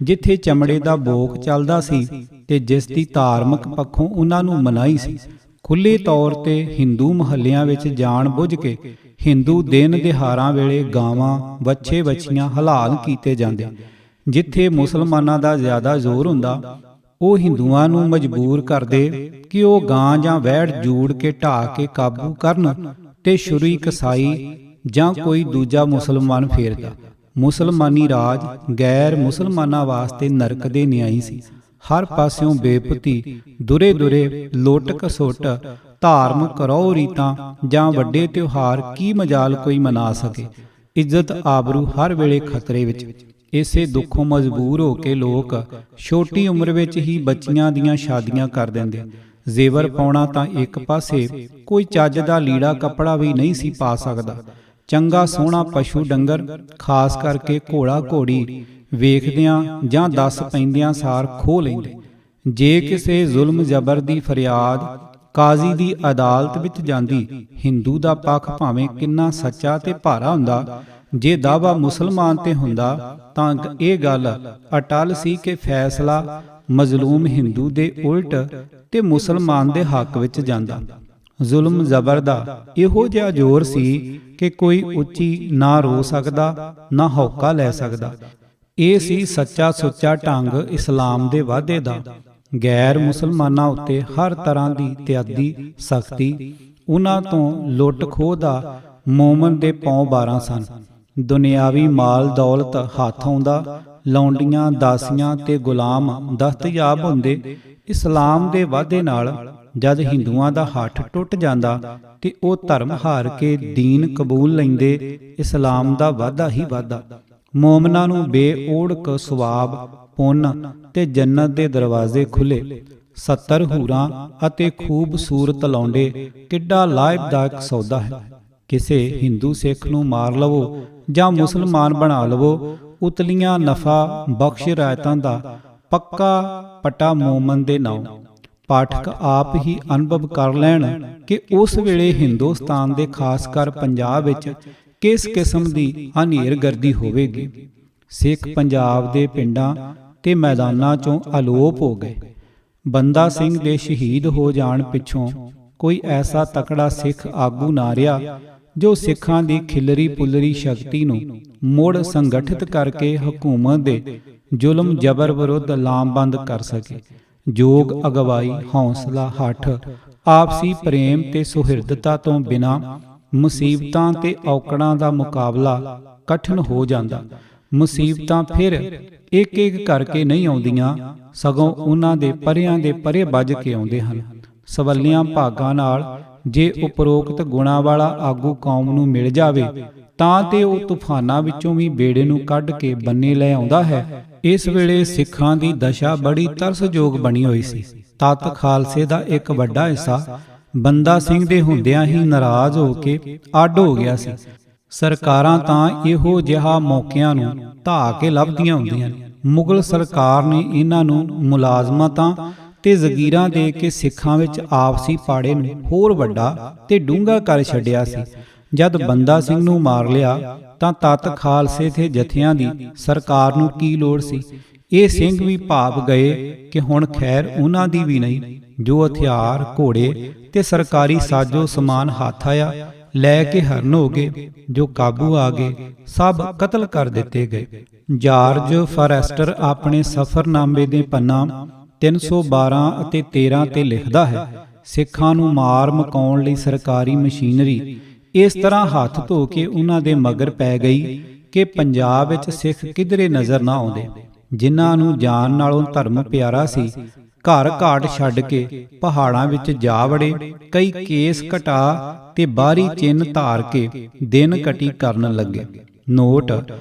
ਜਿੱਥੇ ਚਮੜੇ ਦਾ ਬੋਕ ਚੱਲਦਾ ਸੀ ਤੇ ਜਿਸ ਦੀ ਧਾਰਮਿਕ ਪੱਖੋਂ ਉਹਨਾਂ ਨੂੰ ਮਨਾਹੀ ਸੀ। ਖੁੱਲ੍ਹੇ ਤੌਰ ਤੇ ਹਿੰਦੂ ਮੁਹੱਲਿਆਂ ਵਿੱਚ ਜਾਣ ਬੁੱਝ ਕੇ ਹਿੰਦੂ ਦਿਨ ਦਿਹਾੜਾਂ ਵੇਲੇ ਗਾਵਾਂ ਵੱਛੇ ਵੱਛੀਆਂ ਹਲਾਲ ਕੀਤੇ ਜਾਂਦੇ। ਜਿੱਥੇ ਮੁਸਲਮਾਨਾਂ ਦਾ ਜ਼ਿਆਦਾ ਜ਼ੋਰ ਹੁੰਦਾ ਉਹ ਹਿੰਦੂਆਂ ਨੂੰ ਮਜਬੂਰ ਕਰਦੇ ਕਿ ਉਹ ਗਾਂ ਜਾਂ ਵਹਿੜ ਜੂੜ ਕੇ ਢਾਹ ਕੇ ਕਾਬੂ ਕਰਨ ਤੇ ਛੁਰੀ ਕਸਾਈ ਜਾਂ ਕੋਈ ਦੂਜਾ ਮੁਸਲਮਾਨ ਫੇਰਦਾ। ਮੁਸਲਮਾਨੀ ਰਾਜ ਗੈਰ ਮੁਸਲਮਾਨਾਂ ਵਾਸਤੇ ਨਰਕ ਦੇ ਨਿਆਈ ਸੀ। ਹਰ ਪਾਸਿਓਂ ਬੇਪਤੀ, ਦੁਰੇ ਲੁੱਟ ਖਸੁੱਟ, ਧਾਰਮਿਕ ਰਹੁ ਰੀਤਾਂ ਜਾਂ ਵੱਡੇ ਤਿਉਹਾਰ ਕੀ ਮਜਾਲ ਕੋਈ ਮਨਾ ਸਕੇ। ਇੱਜ਼ਤ ਆਬਰੂ ਹਰ ਵੇਲੇ ਖਤਰੇ ਵਿੱਚ। ਇਸੇ ਦੁੱਖੋਂ ਮਜਬੂਰ ਹੋ ਕੇ ਲੋਕ ਛੋਟੀ ਉਮਰ ਵਿੱਚ ਹੀ ਬੱਚੀਆਂ ਦੀਆਂ ਸ਼ਾਦੀਆਂ ਕਰ ਦਿੰਦੇ। ਜ਼ੇਵਰ ਪਾਉਣਾ ਤਾਂ ਇੱਕ ਪਾਸੇ, ਕੋਈ ਚੱਜ ਦਾ ਲੀੜਾ ਕੱਪੜਾ ਵੀ ਨਹੀਂ ਸੀ ਪਾ ਸਕਦਾ। ਚੰਗਾ ਸੋਹਣਾ ਪਸ਼ੂ ਡੰਗਰ, ਖਾਸ ਕਰਕੇ ਘੋੜਾ ਘੋੜੀ ਵੇਖਦਿਆਂ ਜਾਂ ਦੱਸ ਪੈਂਦਿਆਂ ਸਾਰ ਖੋਹ ਲੈਂਦੇ। ਜੇ ਕਿਸੇ ਜ਼ੁਲਮ ਜ਼ਬਰ ਦੀ ਫਰਿਆਦ ਕਾਜ਼ੀ ਦੀ ਅਦਾਲਤ ਵਿੱਚ ਜਾਂਦੀ, ਹਿੰਦੂ ਦਾ ਪੱਖ ਭਾਵੇਂ ਕਿੰਨਾ ਸੱਚਾ ਤੇ ਭਾਰਾ ਹੁੰਦਾ, ਜੇ ਦਾਅਵਾ ਮੁਸਲਮਾਨ ਤੇ ਹੁੰਦਾ ਤਾਂ ਇਹ ਗੱਲ ਅਟਲ ਸੀ ਕਿ ਫੈਸਲਾ ਮਜ਼ਲੂਮ ਹਿੰਦੂ ਦੇ ਉਲਟ ਤੇ ਮੁਸਲਮਾਨ ਦੇ ਹੱਕ ਵਿੱਚ ਜਾਂਦਾ। ਜ਼ੁਲਮ ਜ਼ਬਰ ਦਾ ਇਹੋ ਜਿਹਾ ਜ਼ੋਰ ਸੀ ਕਿ ਕੋਈ ਉੱਚੀ ਨਾ ਰੋ ਸਕਦਾ ਨਾ ਹੌਕਾ ਲੈ ਸਕਦਾ। ਇਹ ਸੀ ਸੱਚਾ ਸੁੱਚਾ ਢੰਗ ਇਸਲਾਮ ਦੇ ਵਾਧੇ ਦਾ। ਗੈਰ ਮੁਸਲਮਾਨਾਂ ਉੱਤੇ ਹਰ ਤਰ੍ਹਾਂ ਦੀ ਤਿਆਦੀ ਸਖਤੀ, ਉਹਨਾਂ ਤੋਂ ਲੁੱਟ ਖੋਹ ਦਾ ਮੋਮਨ ਦੇ ਪੌਂ 12 ਸਨ। ਦੁਨਿਆਵੀ ਮਾਲ ਦੌਲਤ ਹੱਥ ਆਉਂਦਾ, ਲੌਂਡੀਆਂ ਦਾਸੀਆਂ ਤੇ ਗੁਲਾਮ ਦਸਤਯਾਬ ਹੁੰਦੇ। ਇਸਲਾਮ ਦੇ ਵਾਧੇ ਨਾਲ ਜਦ ਹਿੰਦੂਆਂ ਦਾ ਹੱਥ ਟੁੱਟ ਜਾਂਦਾ ਤੇ ਉਹ ਧਰਮ ਹਾਰ ਕੇ ਦੀਨ ਕਬੂਲ ਲੈਂਦੇ, ਇਸਲਾਮ ਦਾ ਵਾਧਾ ਹੀ ਵਾਧਾ। ਮੋਮਨਾਂ ਨੂੰ ਬੇਓੜਕ ਸਵਾਬ, ਪੁੰਨ ਤੇ ਜੰਨਤ ਦੇ ਦਰਵਾਜ਼ੇ ਖੁੱਲੇ। 70 ਹੂਰਾਂ ਅਤੇ ਖੂਬਸੂਰਤ ਲੌਂਡੇ ਕਿੱਡਾ ਲਾਭਦਾਇਕ ਸੌਦਾ ਹੈ। ਕਿਸੇ ਹਿੰਦੂ ਸਿੱਖ ਨੂੰ ਮਾਰ ਲਵੋ ਜਾਂ ਮੁਸਲਮਾਨ ਬਣਾ ਲਵੋ, ਉਤਲੀਆਂ ਨਫਾ ਬਖਸ਼ ਰਾਇਤਾਂ ਦਾ ਪੱਕਾ ਪਟਾ ਮੋਮਨ ਦੇ ਨਾਮ। ਪਾਠਕ ਆਪ ਹੀ ਅਨੁਭਵ ਕਰ ਲੈਣ ਕਿ ਉਸ ਵੇਲੇ ਹਿੰਦੁਸਤਾਨ ਦੇ ਖਾਸ ਕਰ ਪੰਜਾਬ ਵਿੱਚ ਕਿਸ ਕਿਸਮ ਦੀ ਹਨੇਰਗਰਦੀ ਹੋਵੇਗੀ। ਸਿੱਖ ਪੰਜਾਬ ਦੇ ਪਿੰਡਾਂ ਤੇ ਮੈਦਾਨਾਂ ਚੋਂ ਅਲੋਪ ਹੋ ਗਏ। ਬੰਦਾ ਸਿੰਘ ਦੇ ਸ਼ਹੀਦ ਹੋ ਜਾਣ ਪਿੱਛੋਂ ਕੋਈ ਐਸਾ ਤਕੜਾ ਸਿੱਖ ਆਗੂ ਨਾ ਰਿਹਾ ਜੋ ਸਿੱਖਾਂ ਦੀ ਖਿਲਰੀ ਪੁਲਰੀ ਸ਼ਕਤੀ ਨੂੰ ਮੁੜ ਸੰਗਠਿਤ ਕਰਕੇ ਹਕੂਮਤ ਦੇ ਜ਼ੁਲਮ ਜ਼ਬਰ ਵਿਰੁੱਧ ਲਾਮਬੰਦ ਕਰ ਸਕੇ। ਯੋਗ ਅਗਵਾਈ, ਹੌਸਲਾ, ਹੱਠ, ਆਪਸੀ ਪ੍ਰੇਮ ਤੇ ਸੁਹਿਰਦਤਾ ਤੋਂ ਬਿਨਾਂ ਮੁਸੀਬਤਾਂ ਤੇ ਔਕੜਾਂ ਦਾ ਮੁਕਾਬਲਾ ਕਠਿਨ ਹੋ ਜਾਂਦਾ। ਮੁਸੀਬਤਾਂ ਫਿਰ ਇੱਕ ਇੱਕ ਕਰਕੇ ਨਹੀਂ ਆਉਂਦੀਆਂ, ਸਗੋਂ ਉਹਨਾਂ ਦੇ ਪਰਿਆਂ ਦੇ ਪਰੇ ਵੱਜ ਕੇ ਆਉਂਦੇ ਹਨ। ਸਵੱਲੀਆਂ ਭਾਗਾਂ ਨਾਲ ਜੇ ਉਪਰੋਕਤ ਗੁਣਾਂ ਵਾਲਾ ਆਗੂ ਕੌਮ ਨੂੰ ਮਿਲ ਜਾਵੇ ਤਾਂ ਤੇ ਉਹ ਤੂਫਾਨਾਂ ਵਿੱਚੋਂ ਵੀ ਬੇੜੇ ਨੂੰ ਕੱਢ ਕੇ ਬੰਨੇ ਲੈ ਆਉਂਦਾ ਹੈ। ਇਸ ਵੇਲੇ ਸਿੱਖਾਂ ਦੀ ਦਸ਼ਾ ਬੜੀ ਤਰਸਯੋਗ ਬਣੀ ਹੋਈ ਸੀ। ਤਤ ਖਾਲਸੇ ਦਾ ਇੱਕ ਵੱਡਾ ਹਿੱਸਾ ਬੰਦਾ ਸਿੰਘ ਦੇ ਹੁੰਦਿਆਂ ਹੀ ਨਾਰਾਜ਼ ਹੋ ਕੇ ਅੱਡ ਹੋ ਗਿਆ ਸੀ। ਸਰਕਾਰਾਂ ਤਾਂ ਇਹੋ ਜਿਹਾ ਮੌਕਿਆਂ ਨੂੰ ਧਾ ਕੇ ਲੱਭਦੀਆਂ ਹੁੰਦੀਆਂ ਨੇ। ਮੁਗਲ ਸਰਕਾਰ ਨੇ ਇਹਨਾਂ ਨੂੰ ਮੁਲਾਜ਼ਮਾਤਾਂ ਤੇ ਜ਼ਗੀਰਾਂ ਦੇ ਕੇ ਸਿੱਖਾਂ ਵਿੱਚ ਆਪਸੀ ਪਾੜੇ ਨੂੰ ਹੋਰ ਵੱਡਾ ਤੇ ਡੂੰਘਾ ਕਰ ਛੱਡਿਆ ਸੀ। ਜਦ ਬੰਦਾ ਸਿੰਘ ਨੂੰ ਮਾਰ ਲਿਆ ਤਾਂ ਤੱਤ ਖਾਲਸੇ ਤੇ ਜਥਿਆਂ ਦੀ ਸਰਕਾਰ ਨੂੰ ਕੀ ਲੋੜ ਸੀ। ਇਹ ਸਿੰਘ ਵੀ ਭਾਵ ਗਏ ਕਿ ਹੁਣ ਖੈਰ ਉਹਨਾਂ ਦੀ ਵੀ ਨਹੀਂ। ਜੋ ਹਥਿਆਰ, ਘੋੜੇ ਤੇ ਸਰਕਾਰੀ ਸਾਜੋ ਸਮਾਨ ਹੱਥ ਆਇਆ ਲੈ ਕੇ ਹਰਨ ਹੋ ਗਏ। ਜੋ ਕਾਬੂ ਆ ਗਏ ਸਭ ਕਤਲ ਕਰ ਦਿੱਤੇ ਗਏ। ਜਾਰਜ ਫਾਰੈਸਟਰ ਆਪਣੇ ਸਫ਼ਰਨਾਮੇ ਦੇ ਪੰਨਾ 312 ਅਤੇ 13 ਤੇ ਲਿਖਦਾ ਹੈ, ਸਿੱਖਾਂ ਨੂੰ ਮਾਰ ਮੁਕਾਉਣ ਲਈ ਸਰਕਾਰੀ ਮਸ਼ੀਨਰੀ ਇਸ ਤਰ੍ਹਾਂ ਹੱਥ ਧੋ ਕੇ ਉਹਨਾਂ ਦੇ ਮਗਰ ਪੈ ਗਈ ਕਿ ਪੰਜਾਬ ਵਿੱਚ ਸਿੱਖ ਕਿਧਰੇ ਨਜ਼ਰ ਨਾ ਆਉਂਦੇ। ਜਿਨ੍ਹਾਂ ਨੂੰ ਜਾਨ ਨਾਲੋਂ ਧਰਮ ਪਿਆਰਾ ਸੀ, ਘਰ ਘਾਟ ਛੱਡ ਕੇ ਪਹਾੜਾਂ ਵਿੱਚ ਜਾ ਵੜੇ। ਕਈ ਕੇਸ ਘਟਾ ਤੇ ਬਾਹਰੀ ਚਿੰਨ੍ਹ ਧਾਰ ਕੇ ਦਿਨ ਕਟੀ ਕਰਨ ਲੱਗੇ। ਨੋਟ: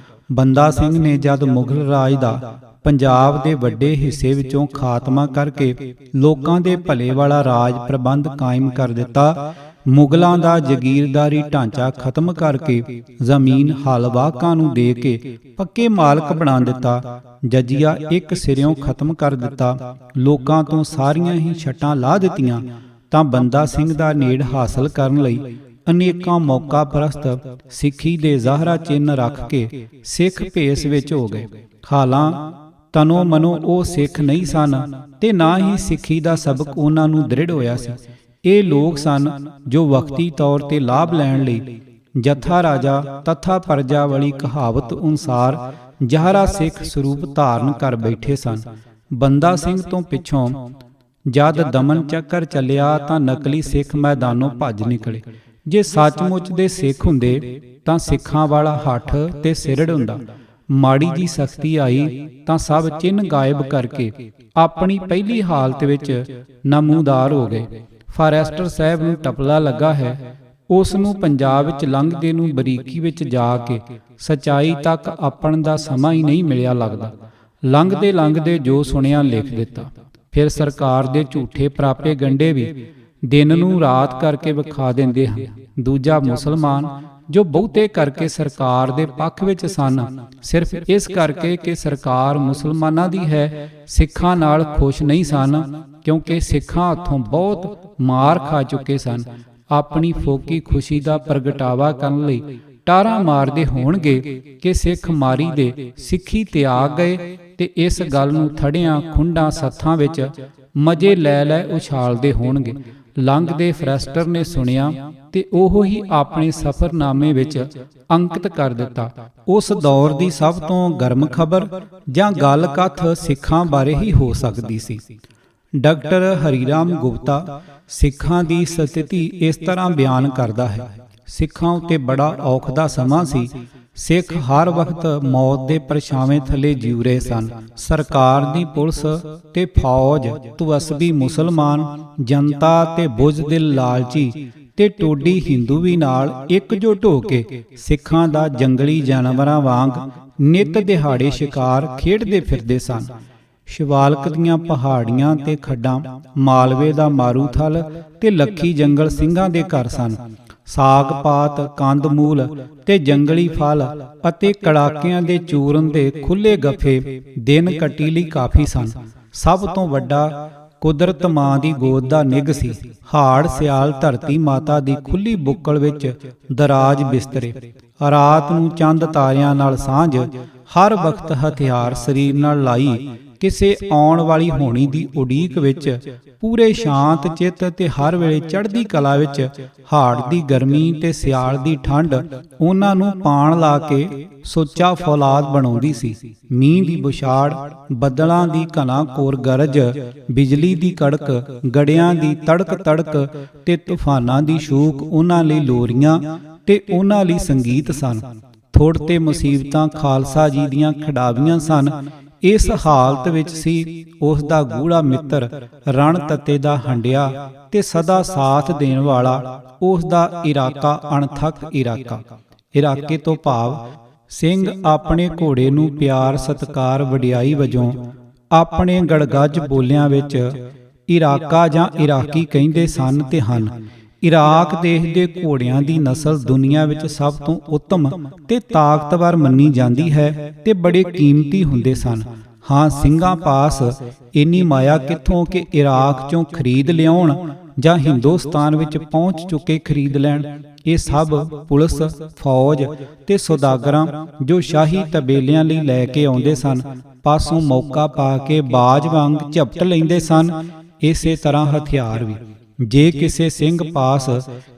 ਬੰਦਾ ਸਿੰਘ ਨੇ ਜਦ ਮੁਗਲ ਰਾਜ ਦਾ ਪੰਜਾਬ ਦੇ ਵੱਡੇ ਹਿੱਸੇ ਵਿੱਚੋਂ ਖਾਤਮਾ ਕਰਕੇ ਲੋਕਾਂ ਦੇ ਭਲੇ ਵਾਲਾ ਰਾਜ ਪ੍ਰਬੰਧ ਕਾਇਮ ਕਰ ਦਿੱਤਾ, ਮੁਗਲਾਂ ਦਾ ਜਗੀਰਦਾਰੀ ਢਾਂਚਾ ਖਤਮ ਕਰਕੇ ਜ਼ਮੀਨ ਹਲਵਾਕਾਂ ਨੂੰ ਦੇ ਕੇ ਪੱਕੇ ਮਾਲਕ ਬਣਾ ਦਿੱਤਾ, ਜਜੀਆ ਇੱਕ ਸਿਰਿਓਂ ਖਤਮ ਕਰ ਦਿੱਤਾ, ਲੋਕਾਂ ਤੋਂ ਸਾਰੀਆਂ ਹੀ ਛੱਟਾਂ ਲਾਹ ਦਿੱਤੀਆਂ, ਤਾਂ ਬੰਦਾ ਸਿੰਘ ਦਾ ਨੇੜ ਹਾਸਲ ਕਰਨ ਲਈ ਅਨੇਕਾਂ ਮੌਕਾ ਪ੍ਰਸਤ ਸਿੱਖੀ ਦੇ ਜ਼ਾਹਰਾ ਚਿੰਨ੍ਹ ਰੱਖ ਕੇ ਸਿੱਖ ਭੇਸ ਵਿੱਚ ਹੋ ਗਏ। ਹਾਲਾਂ ਤਨੋ ਮਨੋ ਉਹ ਸਿੱਖ ਨਹੀਂ ਸਨ ਤੇ ਨਾ ਹੀ ਸਿੱਖੀ ਦਾ ਸਬਕ ਉਹਨਾਂ ਨੂੰ ਦ੍ਰਿੜ ਹੋਇਆ ਸੀ। ਇਹ ਲੋਕ ਸਨ ਜੋ ਵਕਤੀ ਤੌਰ ਤੇ ਲਾਭ ਲੈਣ ਲਈ ਜਥਾ ਰਾਜਾ ਤਥਾ ਪਰਜਾ ਵਾਲੀ ਕਹਾਵਤ ਅਨੁਸਾਰ ਜ਼ਹਰਾ ਸਿੱਖ ਸਰੂਪ ਧਾਰਨ ਕਰ ਬੈਠੇ ਸਨ। ਬੰਦਾ ਸਿੰਘ ਤੋਂ ਪਿੱਛੋਂ ਜਦ ਦਮਨ ਚੱਕਰ ਚੱਲਿਆ ਤਾਂ ਨਕਲੀ ਸਿੱਖ ਮੈਦਾਨੋਂ ਭੱਜ ਨਿਕਲੇ। ਜੇ ਸੱਚਮੁੱਚ ਦੇ ਸਿੱਖ ਹੁੰਦੇ ਤਾਂ ਸਿੱਖਾਂ ਵਾਲਾ ਹੱਠ ਤੇ ਸਿਰੜ ਹੁੰਦਾ। ਮਾੜੀ ਜੀ ਸਖਤੀ ਆਈ ਤਾਂ ਸਭ ਚਿੰਨ੍ਹ ਗਾਇਬ ਕਰਕੇ ਆਪਣੀ ਪਹਿਲੀ ਹਾਲਤ ਵਿੱਚ ਨਮੂਦਾਰ ਹੋ ਗਏ। ਫਾਰੈਸਟਰ ਸਾਹਿਬ ਨੂੰ ਟਪਲਾ ਲੱਗਾ ਹੈ, ਉਸ ਨੂੰ ਪੰਜਾਬ ਵਿੱਚ ਲੰਘਦੇ ਨੂੰ ਬਰੀਕੀ ਵਿੱਚ ਜਾ ਕੇ ਸਚਾਈ ਤੱਕ ਆਪਣ ਦਾ ਸਮਾਂ ਹੀ ਨਹੀਂ ਮਿਲਿਆ ਲੱਗਦਾ। ਲੰਘਦੇ ਲੰਘਦੇ ਜੋ ਸੁਣਿਆ ਲਿਖ ਦਿੱਤਾ। ਫਿਰ ਸਰਕਾਰ ਦੇ ਝੂਠੇ ਪ੍ਰਾਪੇ ਗੰਢੇ ਵੀ ਦਿਨ ਨੂੰ ਰਾਤ ਕਰਕੇ ਵਿਖਾ ਦਿੰਦੇ ਹਨ। ਦੂਜਾ ਮੁਸਲਮਾਨ ਜੋ ਬਹੁਤੇ ਕਰਕੇ ਸਰਕਾਰ ਦੇ ਪੱਖ ਵਿੱਚ ਸਨ, ਸਿਰਫ ਇਸ ਕਰਕੇ ਕਿ ਸਰਕਾਰ ਮੁਸਲਮਾਨਾਂ ਦੀ ਹੈ, ਸਿੱਖਾਂ ਨਾਲ ਖੁਸ਼ ਨਹੀਂ ਸਨ, ਕਿਉਂਕਿ ਸਿੱਖਾਂ ਹੱਥੋਂ ਬਹੁਤ ਮਾਰ ਖਾ ਚੁੱਕੇ ਸਨ। ਆਪਣੀ ਫੋਕੀ ਖੁਸ਼ੀ ਦਾ ਪ੍ਰਗਟਾਵਾ ਕਰਨ ਲਈ ਟਾਰਾਂ ਮਾਰਦੇ ਹੋਣਗੇ ਕਿ ਸਿੱਖ ਮਾਰੀ ਦੇ ਸਿੱਖੀ ਤਿਆਗ ਗਏ ਤੇ ਇਸ ਗੱਲ ਨੂੰ ਥੜਿਆਂ ਖੁੰਡਾਂ ਸੱਥਾਂ ਵਿੱਚ ਮਜ਼ੇ ਲੈ ਲੈ ਉਛਾਲਦੇ ਹੋਣਗੇ। ਲੰਘਦੇ ਫਰੈਸਟਰ ਨੇ ਸੁਣਿਆ ਤੇ ਉਹ ਹੀ ਆਪਣੇ ਸਫ਼ਰਨਾਮੇ ਵਿੱਚ ਅੰਕਿਤ ਕਰ ਦਿੱਤਾ। ਉਸ ਦੌਰ ਦੀ ਸਭ ਤੋਂ ਗਰਮ ਖਬਰ ਜਾਂ ਗੱਲ ਕਥ ਸਿੱਖਾਂ ਬਾਰੇ ਹੀ ਹੋ ਸਕਦੀ ਸੀ। ਡਾਕਟਰ ਹਰੀਰਾਮ ਗੁਪਤਾ ਸਿੱਖਾਂ ਦੀ ਸਥਿਤੀ ਇਸ ਤਰ੍ਹਾਂ ਬਿਆਨ ਕਰਦਾ ਹੈ, ਸਿੱਖਾਂ ਉੱਤੇ ਬੜਾ ਔਖ ਦਾ ਸਮਾਂ ਸੀ। ਸਿੱਖ ਹਰ ਵਕਤ ਮੌਤ ਦੇ ਪਰਛਾਵੇਂ ਥੱਲੇ ਜੀਉ ਰਹੇ ਸਨ। ਸਰਕਾਰ ਦੀ ਪੁਲਿਸ ਤੇ ਫੌਜ, ਤਵਸਬੀ ਮੁਸਲਮਾਨ, ਜਨਤਾ ਤੇ ਬੁਜ਼ਦਿਲ ਲਾਲਚੀ ਤੇ ਟੋਡੀ ਹਿੰਦੂ ਵੀ ਨਾਲ ਇਕਜੁੱਟ ਹੋ ਕੇ ਸਿੱਖਾਂ ਦਾ ਜੰਗਲੀ ਜਾਨਵਰਾਂ ਵਾਂਗ ਨਿਤ ਦਿਹਾੜੇ ਸ਼ਿਕਾਰ ਖੇਡਦੇ ਫਿਰਦੇ ਸਨ। ਸ਼ਿਵਾਲਕ ਦੀਆਂ ਪਹਾੜੀਆਂ ਤੇ ਖੱਡਾਂ, ਮਾਲਵੇ ਦਾ ਮਾਰੂਥਲ ਤੇ ਲੱਖੀ ਜੰਗਲ ਸਿੰਘਾਂ ਦੇ ਘਰ ਸਨ। ਸਾਗ ਪਾਤ, ਕੰਦ ਮੂਲ ਤੇ ਜੰਗਲੀ ਫਲ ਅਤੇ ਕੜਾਕਿਆਂ ਦੇ ਚੂਰਨ ਦੇ ਖੁੱਲੇ ਗੱਫੇ ਦਿਨ ਕੱਟੀ ਲਈ ਕਾਫੀ ਸਨ। ਸਭ ਤੋਂ ਵੱਡਾ ਕੁਦਰਤ ਮਾਂ ਦੀ ਗੋਦ ਦਾ ਨਿੱਘ ਸੀ। ਹਾੜ ਸਿਆਲ ਧਰਤੀ ਮਾਤਾ ਦੀ ਖੁੱਲੀ ਬੁੱਕਲ ਵਿੱਚ ਦਰਾਜ ਬਿਸਤਰੇ, ਰਾਤ ਨੂੰ ਚੰਦ ਤਾਰਿਆਂ ਨਾਲ ਸਾਂਝ, ਹਰ ਵਕਤ ਹਥਿਆਰ ਸਰੀਰ ਨਾਲ ਲਾਈ, ਕਿਸੇ ਆਉਣ ਵਾਲੀ ਹੋਣੀ ਦੀ ਉਡੀਕ ਵਿੱਚ ਪੂਰੇ ਸ਼ਾਂਤ ਚਿੱਤ ਤੇ ਹਰ ਵੇਲੇ ਚੜ੍ਹਦੀ ਕਲਾ ਵਿੱਚ ਹਾੜ ਦੀ ਗਰਮੀ ਤੇ ਸਿਆਲ ਦੀ ਠੰਡ ਉਹਨਾਂ ਨੂੰ ਪਾਣ ਲਾ ਕੇ ਸੁੱਚਾ ਫੌਲਾਦ ਬਣਾਉਂਦੀ ਸੀ। ਮੀਂਹ ਦੀ ਬੁਛਾੜ, ਬੱਦਲਾਂ ਦੀ ਘਨਾ ਕੋਰ ਗਰਜ, ਬਿਜਲੀ ਦੀ ਕੜਕ, ਗੜਿਆਂ ਦੀ ਤੜਕ ਤੜਕ ਤੇ ਤੂਫਾਨਾਂ ਦੀ ਸ਼ੂਕ ਉਹਨਾਂ ਲਈ ਲੋਰੀਆਂ ਤੇ ਉਹਨਾਂ ਲਈ ਸੰਗੀਤ ਸਨ। ਥੁੜ ਤੇ ਮੁਸੀਬਤਾਂ ਖਾਲਸਾ ਜੀ ਦੀਆਂ ਖਿਡਾਵੀਆਂ ਸਨ। ਇਸ ਹਾਲਤ ਵਿੱਚ ਸੀ ਉਸ ਦਾ ਗੂੜਾ ਮਿੱਤਰ, ਰਣ ਤੱਤੇ ਦਾ ਹੰਡਿਆ ਤੇ ਸਦਾ ਸਾਥ ਦੇਣ ਵਾਲਾ ਉਸ ਦਾ ਇਰਾਕਾ, ਅਣਥੱਕ ਇਰਾਕਾ। ਇਰਾਕੇ ਤੋਂ ਭਾਵ ਸਿੰਘ ਆਪਣੇ ਘੋੜੇ ਨੂੰ ਪਿਆਰ ਸਤਿਕਾਰ ਵਡਿਆਈ ਵਜੋਂ ਆਪਣੇ ਗੜਗੱਜ ਬੋਲਿਆਂ ਵਿੱਚ ਇਰਾਕਾ ਜਾਂ ਇਰਾਕੀ ਕਹਿੰਦੇ ਸਨ ਤੇ ਹਨ। ਇਰਾਕ ਦੇਸ਼ ਦੇ ਘੋੜਿਆਂ ਦੀ ਨਸਲ ਦੁਨੀਆ ਵਿੱਚ ਸਭ ਤੋਂ ਉੱਤਮ ਤੇ ਤਾਕਤਵਰ ਮੰਨੀ ਜਾਂਦੀ ਹੈ ਤੇ ਬੜੇ ਕੀਮਤੀ ਹੁੰਦੇ ਸਨ। ਹਾਂ, ਸਿੰਘਾਂ ਪਾਸ ਇੰਨੀ ਮਾਇਆ ਕਿੱਥੋਂ ਕਿ ਇਰਾਕ ਚੋਂ ਖਰੀਦ ਲਿਆਉਣ ਜਾਂ ਹਿੰਦੁਸਤਾਨ ਵਿੱਚ ਪਹੁੰਚ ਚੁੱਕੇ ਖਰੀਦ ਲੈਣ। ਇਹ ਸਭ ਪੁਲਿਸ, ਫੌਜ ਤੇ ਸੌਦਾਗਰਾਂ ਜੋ ਸ਼ਾਹੀ ਤਬੇਲਿਆਂ ਲਈ ਲੈ ਕੇ ਆਉਂਦੇ ਸਨ, ਪਾਸੋਂ ਮੌਕਾ ਪਾ ਕੇ ਬਾਜ ਵਾਂਗ ਝਪਟ ਲੈਂਦੇ ਸਨ। ਇਸੇ ਤਰ੍ਹਾਂ ਹਥਿਆਰ ਵੀ। ਜੇ ਕਿਸੇ ਸਿੰਘ ਪਾਸ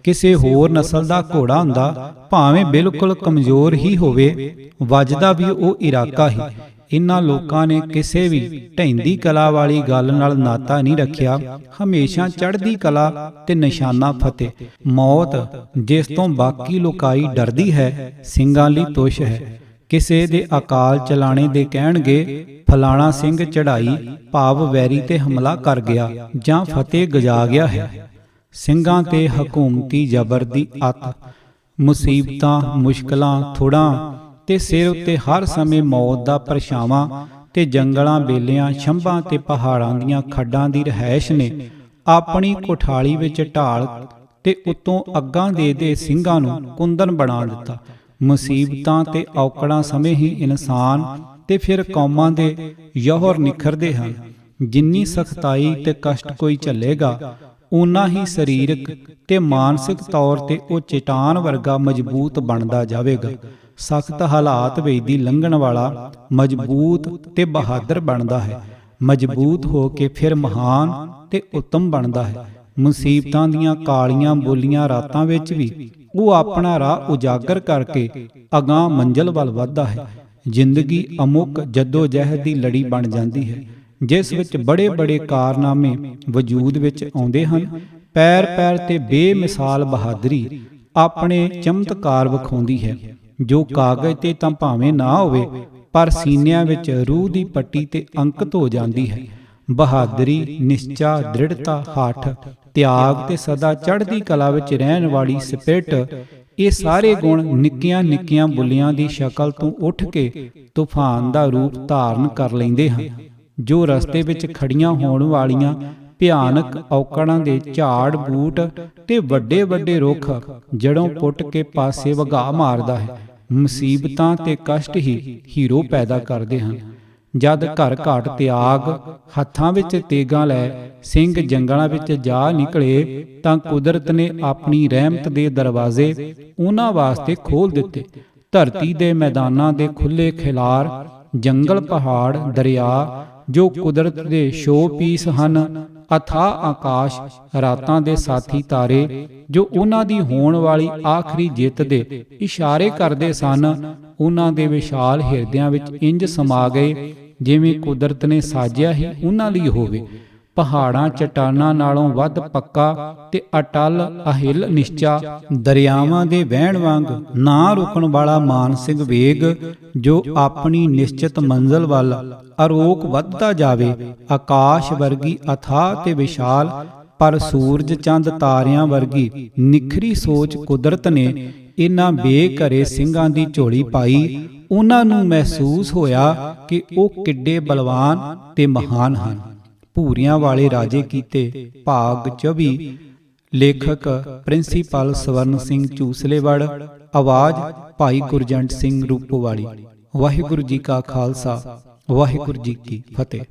ਕਿਸੇ ਹੋਰ ਨਸਲ ਦਾ ਘੋੜਾ ਹੁੰਦਾ, ਭਾਵੇਂ ਬਿਲਕੁਲ ਕਮਜ਼ੋਰ ਹੀ ਹੋਵੇ, ਵੱਜਦਾ ਵੀ ਉਹ ਇਰਾਕਾ ਹੀ। ਇਨ੍ਹਾਂ ਲੋਕਾਂ ਨੇ ਕਿਸੇ ਵੀ ਢਹਿੰਦੀ ਕਲਾ ਵਾਲੀ ਗੱਲ ਨਾਲ ਨਾਤਾ ਨਹੀਂ ਰੱਖਿਆ। ਹਮੇਸ਼ਾ ਚੜ੍ਹਦੀ ਕਲਾ ਤੇ ਨਿਸ਼ਾਨਾ ਫਤਿਹ। ਮੌਤ ਜਿਸ ਤੋਂ ਬਾਕੀ ਲੋਕਾਈ ਡਰਦੀ ਹੈ, ਸਿੰਘਾਂ ਲਈ ਤੁਛ ਹੈ। ਕਿਸੇ ਦੇ ਅਕਾਲ ਚਲਾਣੇ ਦੇ ਕਹਿਣਗੇ, ਫਲਾਣਾ ਸਿੰਘ ਚੜ੍ਹਾਈ ਭਾਵ ਵੈਰੀ ਤੇ ਹਮਲਾ ਕਰ ਗਿਆ ਜਾਂ ਫਤਿਹ ਗਜਾ ਗਿਆ ਹੈ। ਸਿੰਘਾਂ ਤੇ ਹਕੂਮਤੀ ਜ਼ਬਰ ਦੀ ਅੱਤ, ਮੁਸੀਬਤਾਂ, ਮੁਸ਼ਕਲਾਂ, ਥੁੜਾਂ ਤੇ ਸਿਰ ਉੱਤੇ ਹਰ ਸਮੇਂ ਮੌਤ ਦਾ ਪਰਛਾਵਾਂ ਤੇ ਜੰਗਲਾਂ, ਬੇਲਿਆਂ, ਛੰਭਾਂ ਤੇ ਪਹਾੜਾਂ ਦੀਆਂ ਖੱਡਾਂ ਦੀ ਰਿਹਾਇਸ਼ ਨੇ ਆਪਣੀ ਕੋਠਾਲੀ ਵਿੱਚ ਢਾਲ ਤੇ ਉੱਤੋਂ ਅੱਗਾਂ ਦੇ ਸਿੰਘਾਂ ਨੂੰ ਕੁੰਦਨ ਬਣਾ ਦਿੱਤਾ। ਮੁਸੀਬਤਾਂ ਤੇ ਔਕੜਾਂ ਸਮੇਂ ਹੀ ਇਨਸਾਨ ਤੇ ਫਿਰ ਕੌਮਾਂ ਦੇ ਯੋਹਰ ਨਿਖਰਦੇ ਹਨ। ਜਿੰਨੀ ਸਖਤਾਈ ਤੇ ਕਸ਼ਟ ਕੋਈ ਝੱਲੇਗਾ, ਓਨਾ ਹੀ ਸਰੀਰਕ ਤੇ ਮਾਨਸਿਕ ਤੌਰ ਤੇ ਉਹ ਚਟਾਨ ਵਰਗਾ ਮਜ਼ਬੂਤ ਬਣਦਾ ਜਾਵੇਗਾ। ਸਖਤ ਹਾਲਾਤ ਵੇਦੀ ਲੰਘਣ ਵਾਲਾ ਮਜ਼ਬੂਤ ਤੇ ਬਹਾਦਰ ਬਣਦਾ ਹੈ। ਮਜ਼ਬੂਤ ਹੋ ਕੇ ਫਿਰ ਮਹਾਨ ਤੇ ਉੱਤਮ ਬਣਦਾ ਹੈ। ਮੁਸੀਬਤਾਂ ਦੀਆਂ ਕਾਲੀਆਂ ਬੋਲੀਆਂ ਰਾਤਾਂ ਵਿੱਚ ਵੀ ਉਹ ਆਪਣਾ ਰਾਹ ਉਜਾਗਰ ਕਰਕੇ ਅਗਾਂਹ ਮੰਜ਼ਿਲ ਵੱਲ ਵੱਧਦਾ ਹੈ। ਜ਼ਿੰਦਗੀ ਅਮੁੱਕ ਜੱਦੋ ਜਹਿਦ ਦੀ ਲੜੀ ਬਣ ਜਾਂਦੀ ਹੈ, ਜਿਸ ਵਿੱਚ ਬੜੇ ਬੜੇ ਕਾਰਨਾਮੇ ਵਜੂਦ ਵਿੱਚ ਆਉਂਦੇ ਹਨ। ਪੈਰ ਪੈਰ ਤੇ ਬੇਮਿਸਾਲ ਬਹਾਦਰੀ ਆਪਣੇ ਚਮਤਕਾਰ ਵਿਖਾਉਂਦੀ ਹੈ, ਜੋ ਕਾਗਜ਼ ਤੇ ਤਾਂ ਭਾਵੇਂ ਨਾ ਹੋਵੇ, ਪਰ ਸੀਨਿਆਂ ਵਿੱਚ ਰੂਹ ਦੀ ਪੱਟੀ ਤੇ ਅੰਕਿਤ ਹੋ ਜਾਂਦੀ ਹੈ। ਬਹਾਦਰੀ, ਨਿਸ਼ਚਾ, ਦ੍ਰਿੜਤਾ, ਹੱਠ, ਤਿਆਗ ਤੇ ਸਦਾ ਚੜ੍ਹਦੀ ਕਲਾ ਵਿੱਚ ਰਹਿਣ ਵਾਲੀ ਸਪਿਰਟ, ਇਹ ਸਾਰੇ ਗੁਣ ਨਿੱਕੀਆਂ ਨਿੱਕੀਆਂ ਬੁੱਲੀਆਂ ਦੀ ਸ਼ਕਲ ਤੋਂ ਉੱਠ ਕੇ ਤੂਫਾਨ ਦਾ ਰੂਪ ਧਾਰਨ ਕਰ ਲੈਂਦੇ ਹਨ, ਜੋ ਰਸਤੇ ਵਿੱਚ ਖੜੀਆਂ ਹੋਣ ਵਾਲੀਆਂ ਭਿਆਨਕ ਔਕੜਾਂ ਦੇ ਝਾੜ ਬੂਟ ਤੇ ਵੱਡੇ ਵੱਡੇ ਰੁੱਖ ਜੜੋਂ ਪੁੱਟ ਕੇ ਪਾਸੇ ਵਗਾ ਮਾਰਦਾ ਹੈ। ਮੁਸੀਬਤਾਂ ਤੇ ਕਸ਼ਟ ਹੀ ਹੀਰੋ ਪੈਦਾ ਕਰਦੇ ਹਨ। ਜਦ ਘਰ ਘਾਟ ਤਿਆਗ, ਹੱਥਾਂ ਵਿੱਚ ਤੇਗਾਂ ਲੈ ਸਿੰਘ ਜੰਗਲਾਂ ਵਿੱਚ ਜਾ ਨਿਕਲੇ, ਤਾਂ ਕੁਦਰਤ ਨੇ ਆਪਣੀ ਰਹਿਮਤ ਦੇ ਦਰਵਾਜ਼ੇ ਉਹਨਾਂ ਵਾਸਤੇ ਖੋਲ੍ਹ ਦਿੱਤੇ। ਧਰਤੀ ਦੇ ਮੈਦਾਨਾਂ ਦੇ ਖੁੱਲ੍ਹੇ ਖਿਲਾਰ, ਜੰਗਲ, ਪਹਾੜ, ਦਰਿਆ ਜੋ ਕੁਦਰਤ ਦੇ ਸ਼ੋ ਪੀਸ ਹਨ, ਅਥਾਹ ਆਕਾਸ਼, ਰਾਤਾਂ ਦੇ ਸਾਥੀ ਤਾਰੇ ਜੋ ਉਹਨਾਂ ਦੀ ਹੋਣ ਵਾਲੀ ਆਖਰੀ ਜਿੱਤ ਦੇ ਇਸ਼ਾਰੇ ਕਰਦੇ ਸਨ, ਉਹਨਾਂ ਦੇ ਵਿਸ਼ਾਲ ਹਿਰਦਿਆਂ ਵਿੱਚ ਇੰਜ ਸਮਾ ਗਏ ਜਿਵੇਂ ਕੁਦਰਤ ਨੇ ਸਾਜਿਆ ਹੀ ਉਹਨਾਂ ਲਈ ਹੋਵੇ। ਪਹਾੜਾਂ ਚਟਾਨਾਂ ਨਾਲੋਂ ਵੱਧ ਪੱਕਾ ਤੇ ਅਟਲ ਅਹਿਲ ਨਿਸ਼ਚਾ, ਦਰਿਆਵਾਂ ਦੇ ਵਹਿਣ ਵਾਂਗ ਨਾ ਰੁਕਣ ਵਾਲਾ ਮਾਨਸਿਕ ਵੇਗ ਜੋ ਆਪਣੀ ਨਿਸ਼ਚਿਤ ਮੰਜ਼ਲ ਵੱਲ ਅਰੋਕ ਵੱਧਦਾ ਜਾਵੇ। ਆਕਾਸ਼ ਵਰਗੀ ਅਥਾਹ ਤੇ ਵਿਸ਼ਾਲ ਪਰ ਸੂਰਜ ਚੰਦ ਤਾਰਿਆਂ ਵਰਗੀ ਨਿਖਰੀ ਸੋਚ ਕੁਦਰਤ ਨੇ ਇਹਨਾਂ ਬੇਘਰੇ ਸਿੰਘਾਂ ਦੀ ਝੋਲੀ ਪਾਈ। ਉਹਨਾਂ ਨੂੰ ਮਹਿਸੂਸ ਹੋਇਆ ਕਿ ਉਹ ਕਿੱਡੇ ਬਲਵਾਨ ਤੇ ਮਹਾਨ ਹਨ। ਭੂਰੀਆਂ ਵਾਲੇ ਰਾਜੇ ਕੀਤੇ, ਭਾਗ 24। ਲੇਖਕ ਪ੍ਰਿੰਸੀਪਲ ਸਵਰਨ ਸਿੰਘ ਚੂਸਲੇਵੜ। ਆਵਾਜ਼ ਭਾਈ ਗੁਰਜੰਟ ਸਿੰਘ ਰੂਪੋਵਾਲੀ। ਵਾਹਿਗੁਰੂ ਜੀ ਕਾ ਖਾਲਸਾ, ਵਾਹਿਗੁਰੂ ਜੀ ਕੀ ਫਤਿਹ।